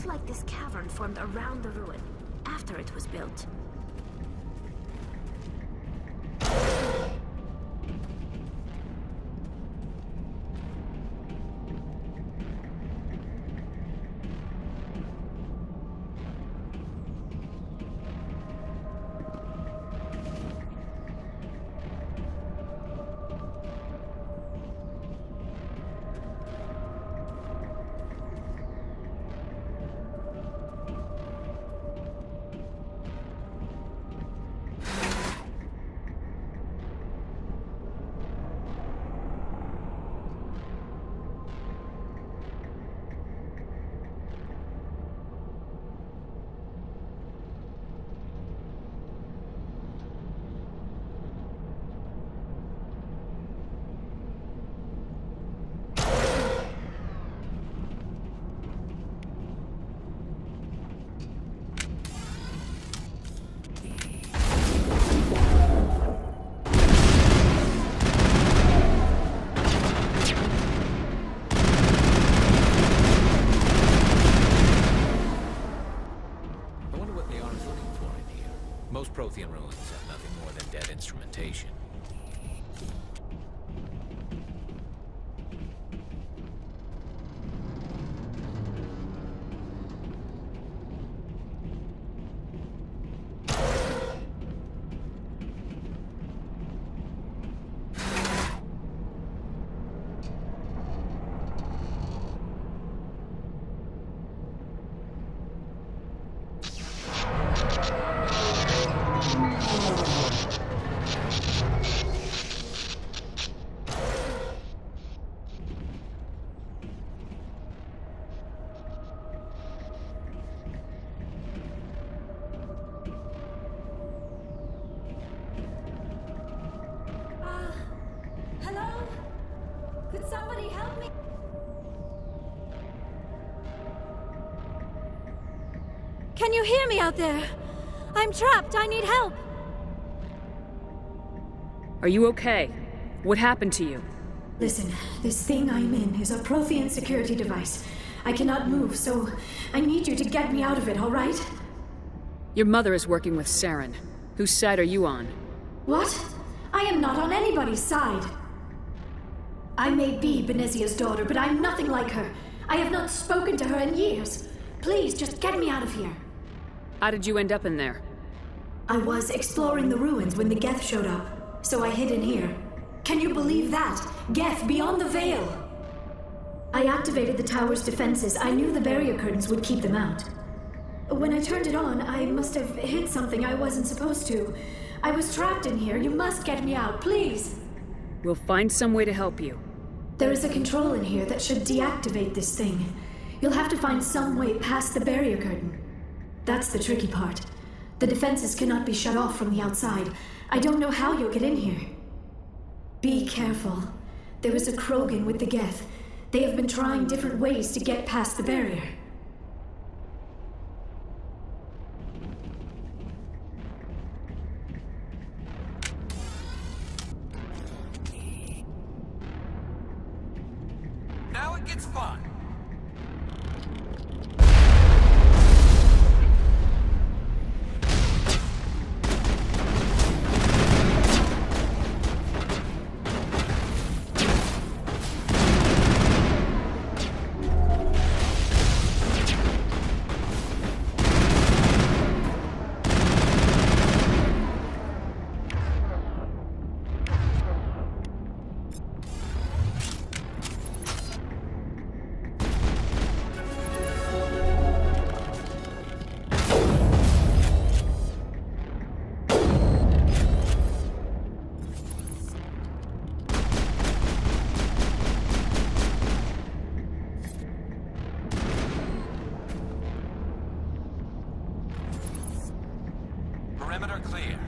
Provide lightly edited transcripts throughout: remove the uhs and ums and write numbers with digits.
looks like this cavern formed around the ruin, after it was built. Most Prothean ruins have nothing more than dead instrumentation. Hello? Could somebody help me? Can you hear me out there? I'm trapped. I need help. Are you okay? What happened to you? Listen, this thing I'm in is a Prothean security device. I cannot move, so I need you to get me out of it, all right? Your mother is working with Saren. Whose side are you on? What? I am not on anybody's side. I may be Benezia's daughter, but I'm nothing like her. I have not spoken to her in years. Please, just get me out of here. How did you end up in there? I was exploring the ruins when the Geth showed up, so I hid in here. Can you believe that? Geth beyond the veil! I activated the tower's defenses. I knew the barrier curtains would keep them out. When I turned it on, I must have hit something I wasn't supposed to. I was trapped in here. You must get me out, please! We'll find some way to help you. There is a control in here that should deactivate this thing. You'll have to find some way past the barrier curtain. That's the tricky part. The defenses cannot be shut off from the outside. I don't know how you'll get in here. Be careful. There is a Krogan with the Geth. They have been trying different ways to get past the barrier. Now it gets fun. Perimeter clear.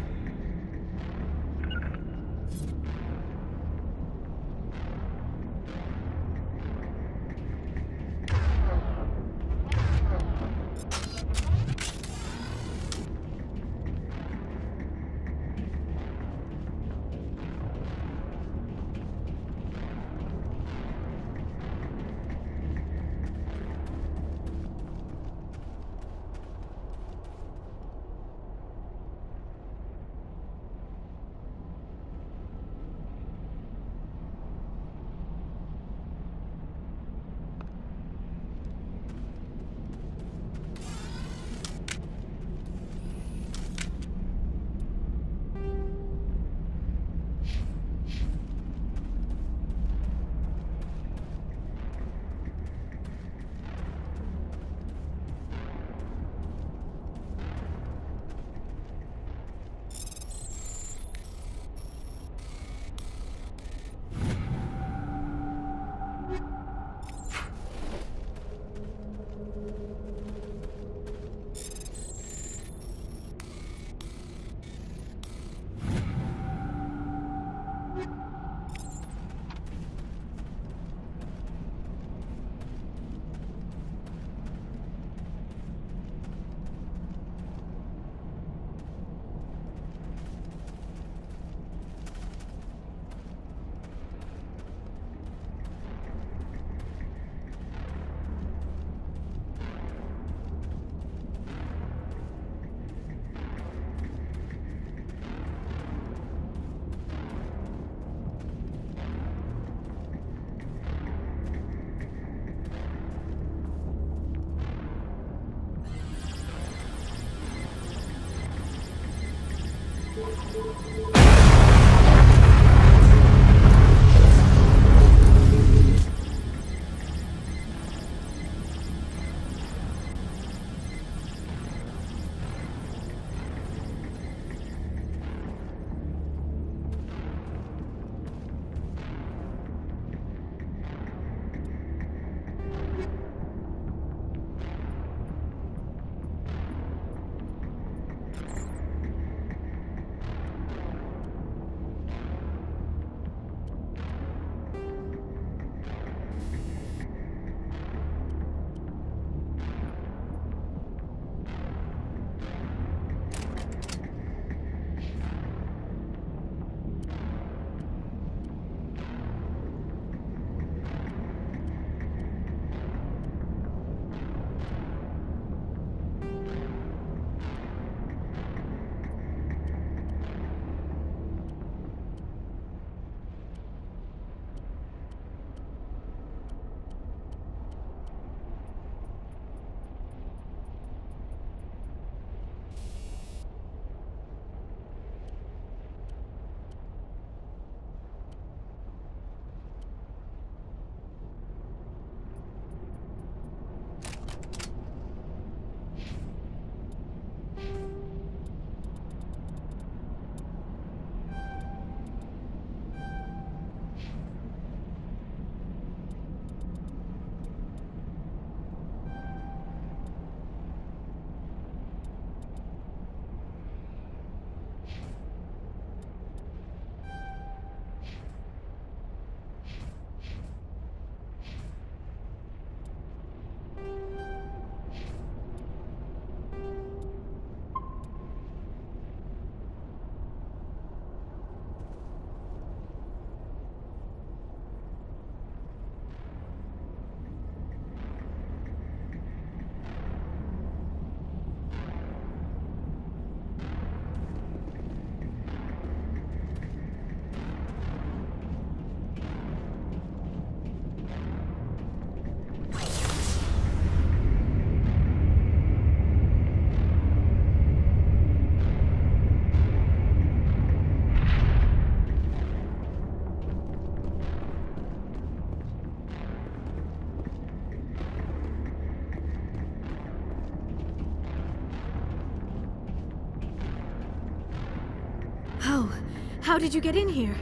How did you get in here?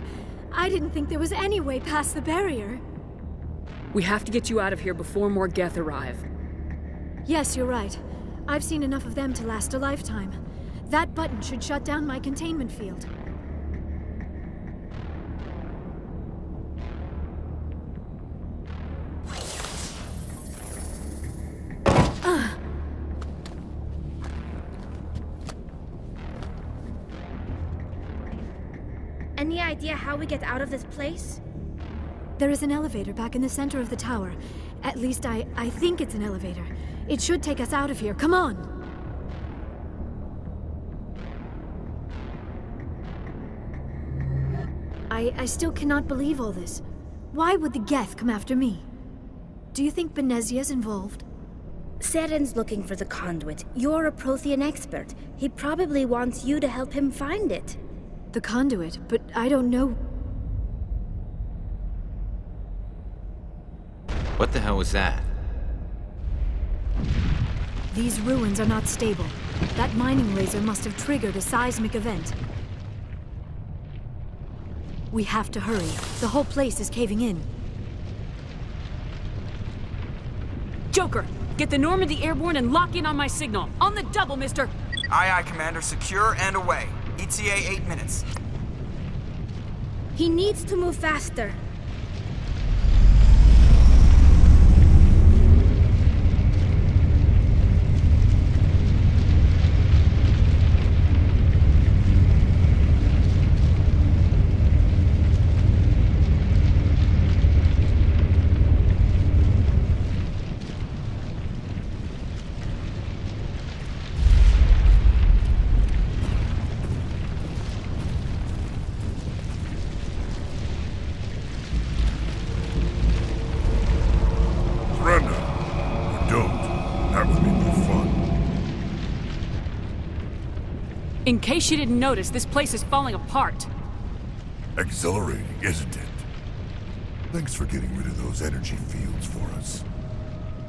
I didn't think there was any way past the barrier. We have to get you out of here before more Geth arrive. Yes, you're right. I've seen enough of them to last a lifetime. That button should shut down my containment field. Any idea how we get out of this place? There is an elevator back in the center of the tower. At least I think it's an elevator. It should take us out of here. Come on! I still cannot believe all this. Why would the Geth come after me? Do you think Benezia's involved? Seren's looking for the conduit. You're a Prothean expert. He probably wants you to help him find it. The conduit, but I don't know. What the hell was that? These ruins are not stable. That mining laser must have triggered a seismic event. We have to hurry. The whole place is caving in. Joker, get the Normandy airborne and lock in on my signal. On the double, mister! Aye, aye, Commander. Secure and away. ETA 8 minutes. He needs to move faster. In case you didn't notice, this place is falling apart. Exhilarating, isn't it? Thanks for getting rid of those energy fields for us.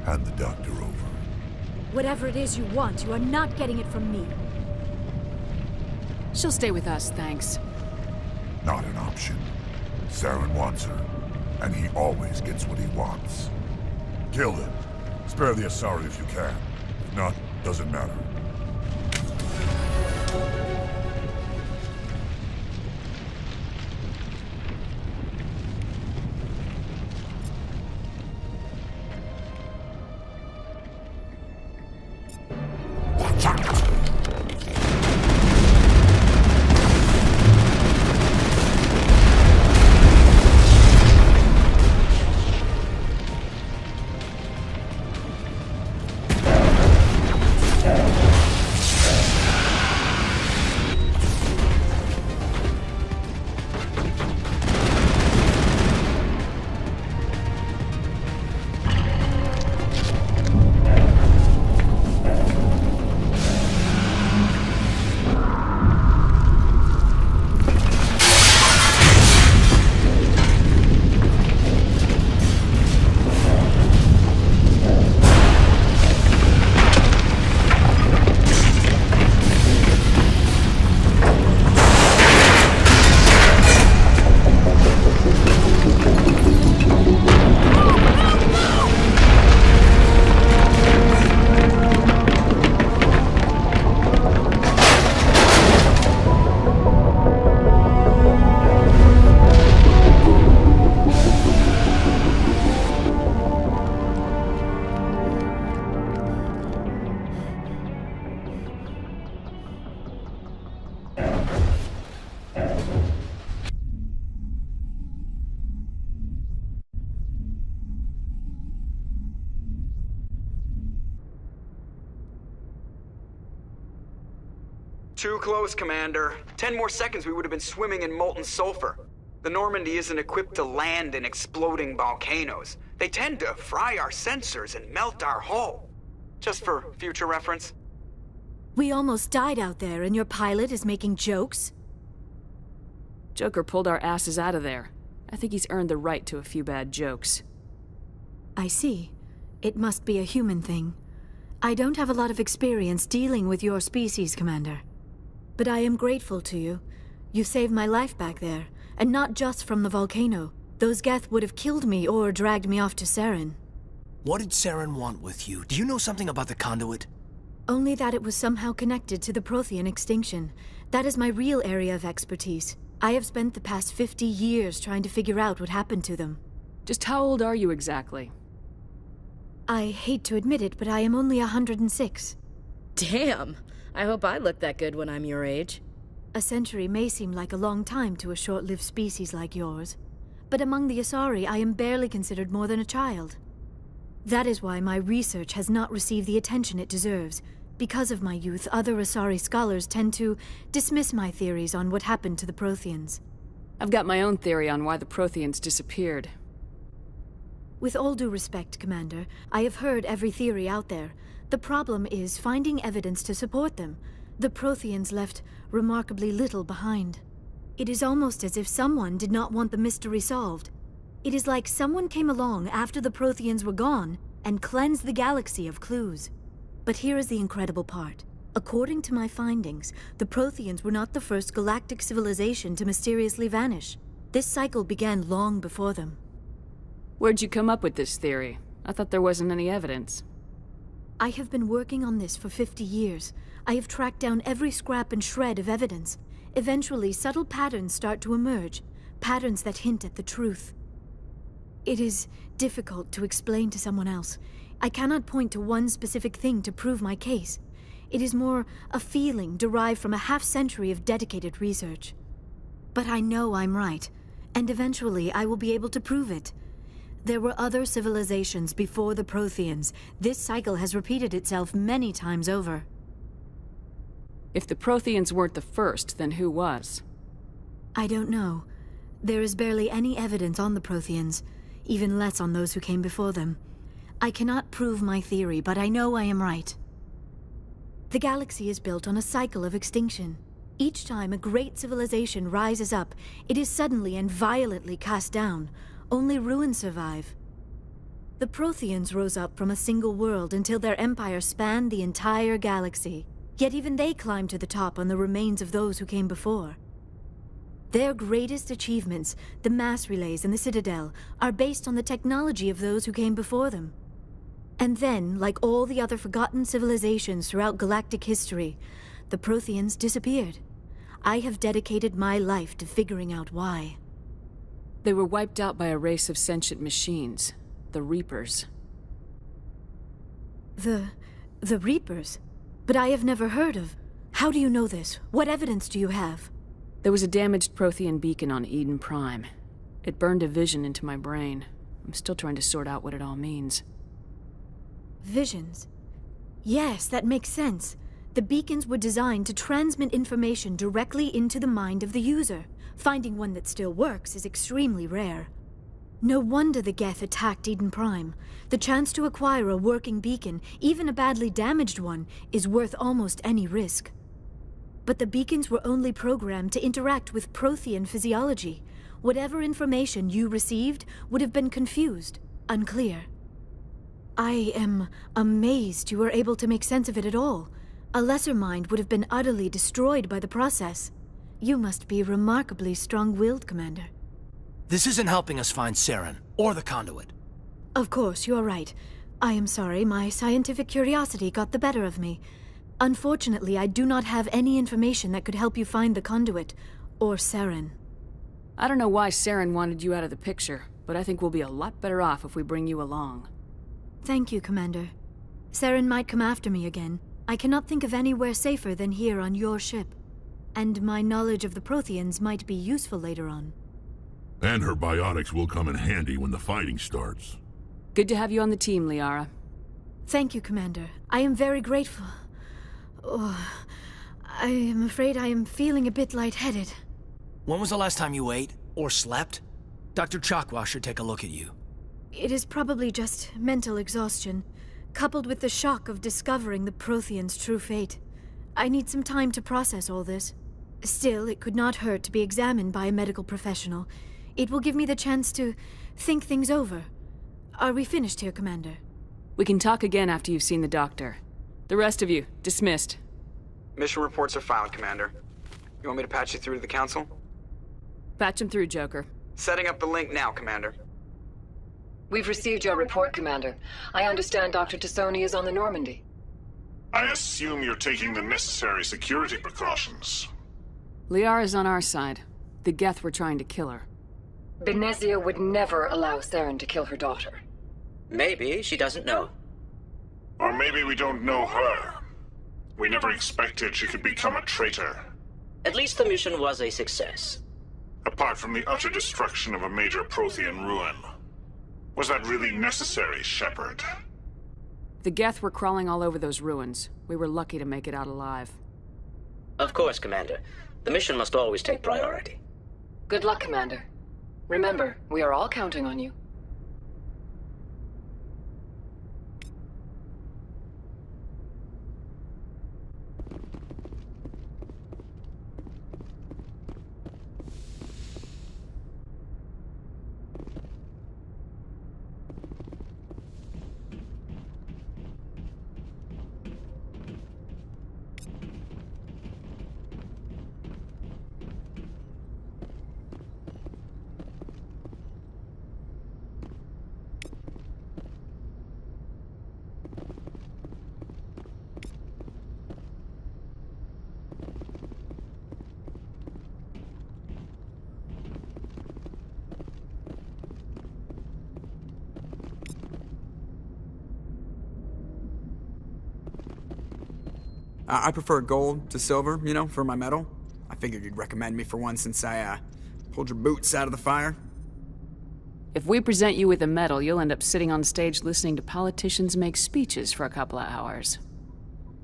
Hand the doctor over. Whatever it is you want, you are not getting it from me. She'll stay with us, thanks. Not an option. Saren wants her, and he always gets what he wants. Kill him. Spare the Asari if you can. If not, doesn't matter. Watch out! Too close, Commander. 10 more seconds we would have been swimming in molten sulfur. The Normandy isn't equipped to land in exploding volcanoes. They tend to fry our sensors and melt our hull. Just for future reference. We almost died out there, and your pilot is making jokes? Joker pulled our asses out of there. I think he's earned the right to a few bad jokes. I see. It must be a human thing. I don't have a lot of experience dealing with your species, Commander. But I am grateful to you. You saved my life back there, and not just from the volcano. Those Geth would have killed me or dragged me off to Saren. What did Saren want with you? Do you know something about the conduit? Only that it was somehow connected to the Prothean extinction. That is my real area of expertise. I have spent the past 50 years trying to figure out what happened to them. Just how old are you exactly? I hate to admit it, but I am only 106. Damn! I hope I look that good when I'm your age. A century may seem like a long time to a short-lived species like yours, but among the Asari I am barely considered more than a child. That is why my research has not received the attention it deserves. Because of my youth, other Asari scholars tend to dismiss my theories on what happened to the Protheans. I've got my own theory on why the Protheans disappeared. With all due respect, Commander, I have heard every theory out there. The problem is finding evidence to support them. The Protheans left remarkably little behind. It is almost as if someone did not want the mystery solved. It is like someone came along after the Protheans were gone and cleansed the galaxy of clues. But here is the incredible part. According to my findings, the Protheans were not the first galactic civilization to mysteriously vanish. This cycle began long before them. Where'd you come up with this theory? I thought there wasn't any evidence. I have been working on this for 50 years. I have tracked down every scrap and shred of evidence. Eventually, subtle patterns start to emerge, patterns that hint at the truth. It is difficult to explain to someone else. I cannot point to one specific thing to prove my case. It is more a feeling derived from a half-century of dedicated research. But I know I'm right, and eventually I will be able to prove it. There were other civilizations before the Protheans. This cycle has repeated itself many times over. If the Protheans weren't the first, then who was? I don't know. There is barely any evidence on the Protheans, even less on those who came before them. I cannot prove my theory, but I know I am right. The galaxy is built on a cycle of extinction. Each time a great civilization rises up, it is suddenly and violently cast down. Only ruins survive. The Protheans rose up from a single world until their empire spanned the entire galaxy. Yet even they climbed to the top on the remains of those who came before. Their greatest achievements, the mass relays and the Citadel, are based on the technology of those who came before them. And then, like all the other forgotten civilizations throughout galactic history, the Protheans disappeared. I have dedicated my life to figuring out why. They were wiped out by a race of sentient machines, the Reapers. The Reapers? But I have never heard of. How do you know this? What evidence do you have? There was a damaged Prothean beacon on Eden Prime. It burned a vision into my brain. I'm still trying to sort out what it all means. Visions? Yes, that makes sense. The beacons were designed to transmit information directly into the mind of the user. Finding one that still works is extremely rare. No wonder the Geth attacked Eden Prime. The chance to acquire a working beacon, even a badly damaged one, is worth almost any risk. But the beacons were only programmed to interact with Prothean physiology. Whatever information you received would have been confused, unclear. I am amazed you were able to make sense of it at all. A lesser mind would have been utterly destroyed by the process. You must be remarkably strong-willed, Commander. This isn't helping us find Saren, or the conduit. Of course, you are right. I am sorry, my scientific curiosity got the better of me. Unfortunately, I do not have any information that could help you find the conduit, or Saren. I don't know why Saren wanted you out of the picture, but I think we'll be a lot better off if we bring you along. Thank you, Commander. Saren might come after me again. I cannot think of anywhere safer than here on your ship. And my knowledge of the Protheans might be useful later on. And her biotics will come in handy when the fighting starts. Good to have you on the team, Liara. Thank you, Commander. I am very grateful. Oh, I am afraid I am feeling a bit lightheaded. When was the last time you ate, or slept? Dr. Chakwa should take a look at you. It is probably just mental exhaustion, coupled with the shock of discovering the Protheans' true fate. I need some time to process all this. Still, it could not hurt to be examined by a medical professional. It will give me the chance to think things over. Are we finished here, Commander? We can talk again after you've seen the doctor. The rest of you, dismissed. Mission reports are filed, Commander. You want me to patch you through to the Council? Patch him through, Joker. Setting up the link now, Commander. We've received your report, Commander. I understand Dr. Tassoni is on the Normandy. I assume you're taking the necessary security precautions. Liara's on our side. The Geth were trying to kill her. Benezia would never allow Saren to kill her daughter. Maybe she doesn't know. Or maybe we don't know her. We never expected she could become a traitor. At least the mission was a success. Apart from the utter destruction of a major Prothean ruin. Was that really necessary, Shepard? The Geth were crawling all over those ruins. We were lucky to make it out alive. Of course, Commander. The mission must always take priority. Good luck, Commander. Remember, we are all counting on you. I prefer gold to silver, you know, for my medal. I figured you'd recommend me for one since I, pulled your boots out of the fire. If we present you with a medal, you'll end up sitting on stage listening to politicians make speeches for a couple of hours.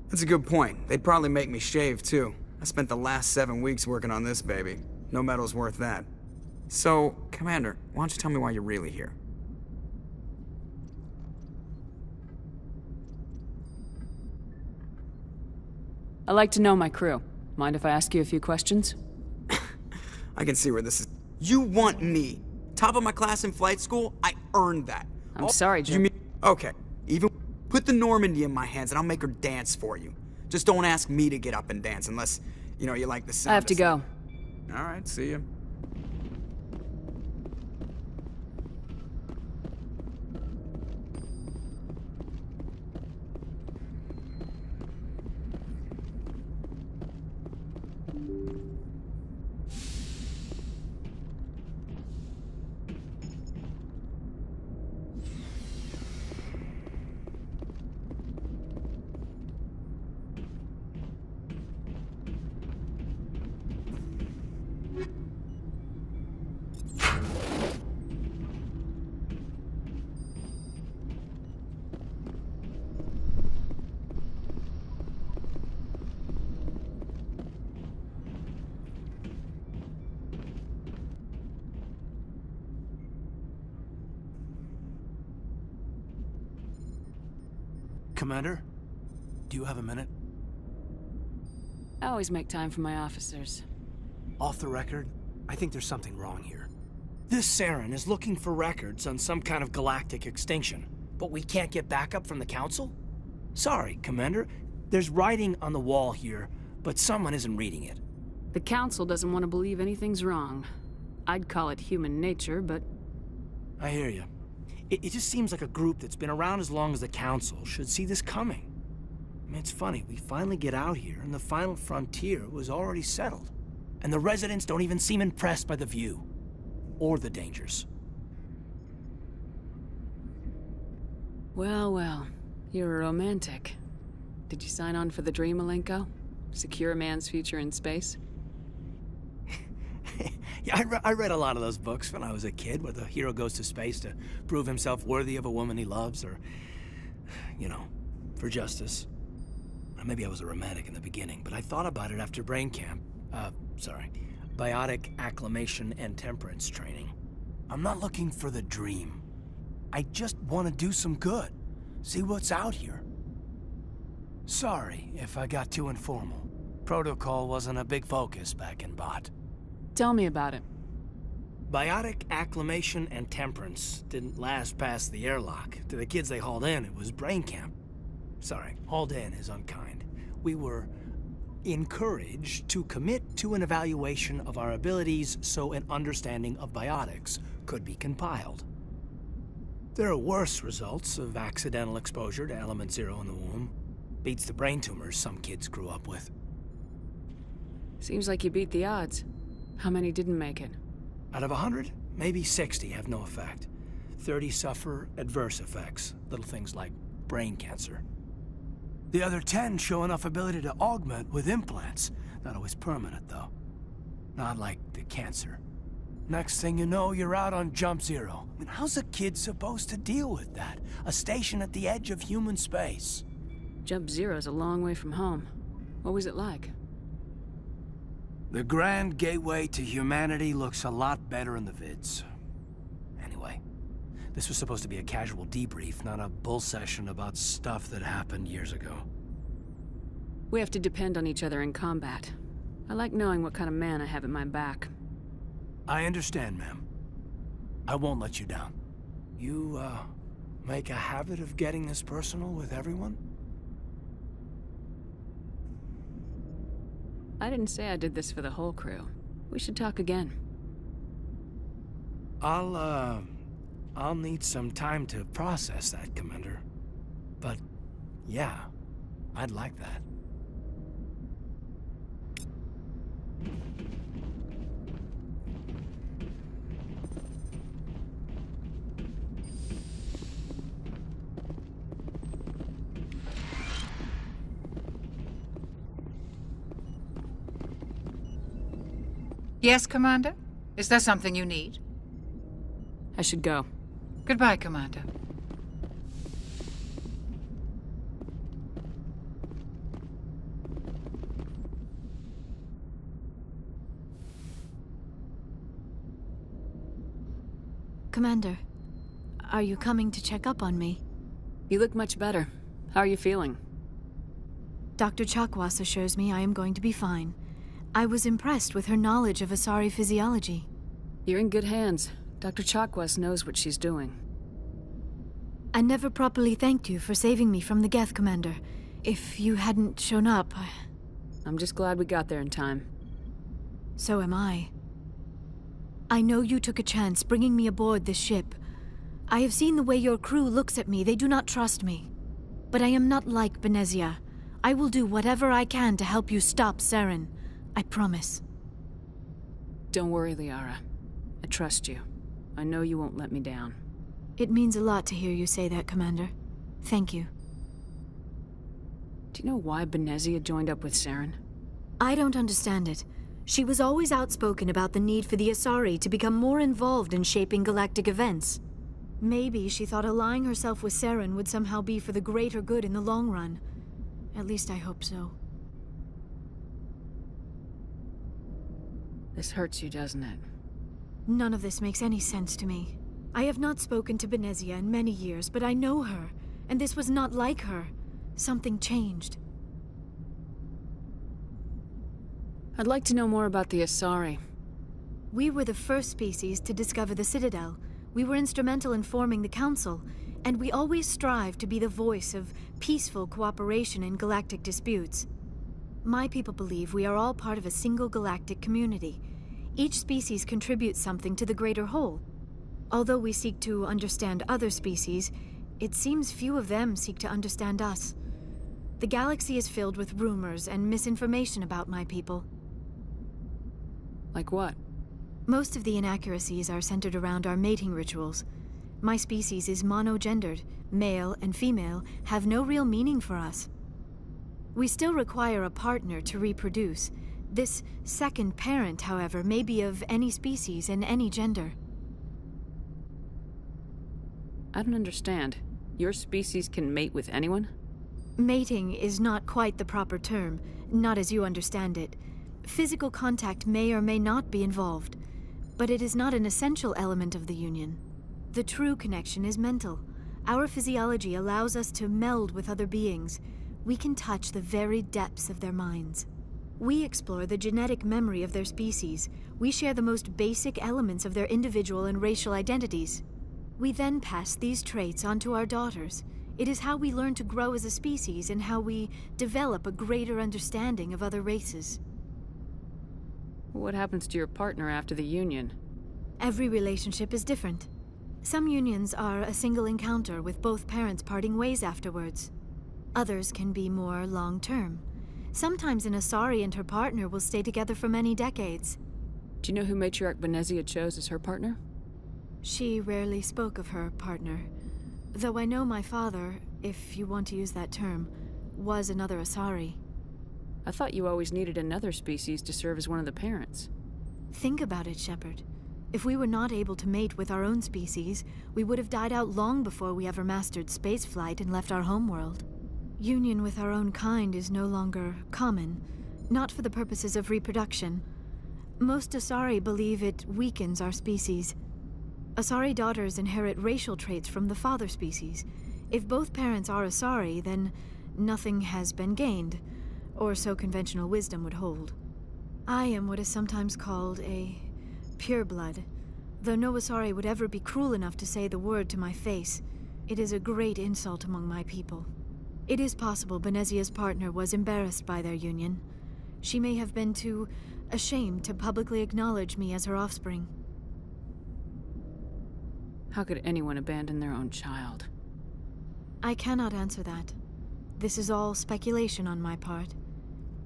That's a good point. They'd probably make me shave, too. I spent the last 7 weeks working on this baby. No medal's worth that. So, Commander, why don't you tell me why you're really here? I like to know my crew. Mind if I ask you a few questions? I can see where this is. You want me? Top of my class in flight school? I earned that. I'm sorry, Jim. You mean... Okay, even put the Normandy in my hands and I'll make her dance for you. Just don't ask me to get up and dance unless, you like the sound. I have to go. Alright, see ya. Commander, do you have a minute? I always make time for my officers. Off the record, I think there's something wrong here. This Saren is looking for records on some kind of galactic extinction, but we can't get backup from the Council? Sorry, Commander. There's writing on the wall here, but someone isn't reading it. The Council doesn't want to believe anything's wrong. I'd call it human nature, but... I hear you. It just seems like a group that's been around as long as the Council should see this coming. I mean, it's funny, we finally get out here, and the final frontier was already settled. And the residents don't even seem impressed by the view. Or the dangers. Well, well. You're a romantic. Did you sign on for the dream, Malenko? Secure a man's future in space? Yeah, I read a lot of those books when I was a kid, where the hero goes to space to prove himself worthy of a woman he loves, or, for justice. Maybe I was a romantic in the beginning, but I thought about it after brain camp. Biotic acclimation and temperance training. I'm not looking for the dream. I just want to do some good. See what's out here. Sorry if I got too informal. Protocol wasn't a big focus back in Bot. Tell me about it. Biotic acclimation and temperance didn't last past the airlock. To the kids they hauled in, it was brain camp. Sorry, hauled in is unkind. We were encouraged to commit to an evaluation of our abilities so an understanding of biotics could be compiled. There are worse results of accidental exposure to Element Zero in the womb. Beats the brain tumors some kids grew up with. Seems like you beat the odds. How many didn't make it? Out of 100, maybe 60 have no effect. 30 suffer adverse effects, little things like brain cancer. The other 10 show enough ability to augment with implants. Not always permanent, though. Not like the cancer. Next thing you know, you're out on Jump Zero. I mean, how's a kid supposed to deal with that? A station at the edge of human space. Jump Zero's a long way from home. What was it like? The grand gateway to humanity looks a lot better in the vids. Anyway, this was supposed to be a casual debrief, not a bull session about stuff that happened years ago. We have to depend on each other in combat. I like knowing what kind of man I have at my back. I understand, ma'am. I won't let you down. You, make a habit of getting this personal with everyone? I didn't say I did this for the whole crew. We should talk again. I'll need some time to process that, Commander. But, yeah, I'd like that. Yes, Commander? Is there something you need? I should go. Goodbye, Commander. Commander, are you coming to check up on me? You look much better. How are you feeling? Dr. Chakwas assures me I am going to be fine. I was impressed with her knowledge of Asari physiology. You're in good hands. Dr. Chakwas knows what she's doing. I never properly thanked you for saving me from the Geth, Commander. If you hadn't shown up, I'm just glad we got there in time. So am I. I know you took a chance bringing me aboard this ship. I have seen the way your crew looks at me. They do not trust me. But I am not like Benezia. I will do whatever I can to help you stop Saren. I promise. Don't worry, Liara. I trust you. I know you won't let me down. It means a lot to hear you say that, Commander. Thank you. Do you know why Benezia joined up with Saren? I don't understand it. She was always outspoken about the need for the Asari to become more involved in shaping galactic events. Maybe she thought allying herself with Saren would somehow be for the greater good in the long run. At least I hope so. This hurts you, doesn't it? None of this makes any sense to me. I have not spoken to Benezia in many years, but I know her, and this was not like her. Something changed. I'd like to know more about the Asari. We were the first species to discover the Citadel. We were instrumental in forming the Council, and we always strive to be the voice of peaceful cooperation in galactic disputes. My people believe we are all part of a single galactic community. Each species contributes something to the greater whole. Although we seek to understand other species, it seems few of them seek to understand us. The galaxy is filled with rumors and misinformation about my people. Like what? Most of the inaccuracies are centered around our mating rituals. My species is monogendered. Male and female have no real meaning for us. We still require a partner to reproduce. This second parent, however, may be of any species and any gender. I don't understand. Your species can mate with anyone? Mating is not quite the proper term, not as you understand it. Physical contact may or may not be involved, but it is not an essential element of the union. The true connection is mental. Our physiology allows us to meld with other beings. We can touch the very depths of their minds. We explore the genetic memory of their species. We share the most basic elements of their individual and racial identities. We then pass these traits on to our daughters. It is how we learn to grow as a species and how we develop a greater understanding of other races. What happens to your partner after the union? Every relationship is different. Some unions are a single encounter with both parents parting ways afterwards. Others can be more long-term. Sometimes an Asari and her partner will stay together for many decades. Do you know who Matriarch Benezia chose as her partner? She rarely spoke of her partner. Though I know my father, if you want to use that term, was another Asari. I thought you always needed another species to serve as one of the parents. Think about it, Shepard. If we were not able to mate with our own species, we would have died out long before we ever mastered spaceflight and left our homeworld. Union with our own kind is no longer common, not for the purposes of reproduction. Most Asari believe it weakens our species. Asari daughters inherit racial traits from the father species. If both parents are Asari, then nothing has been gained, or so conventional wisdom would hold. I am what is sometimes called a pureblood, though no Asari would ever be cruel enough to say the word to my face. It is a great insult among my people. It is possible Benezia's partner was embarrassed by their union. She may have been too ashamed to publicly acknowledge me as her offspring. How could anyone abandon their own child? I cannot answer that. This is all speculation on my part.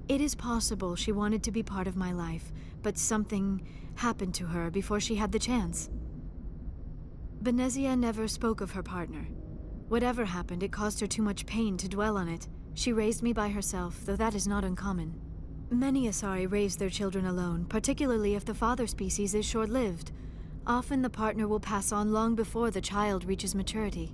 It is possible she wanted to be part of my life, but something happened to her before she had the chance. Benezia never spoke of her partner. Whatever happened, it caused her too much pain to dwell on it. She raised me by herself, though that is not uncommon. Many Asari raise their children alone, particularly if the father species is short-lived. Often the partner will pass on long before the child reaches maturity.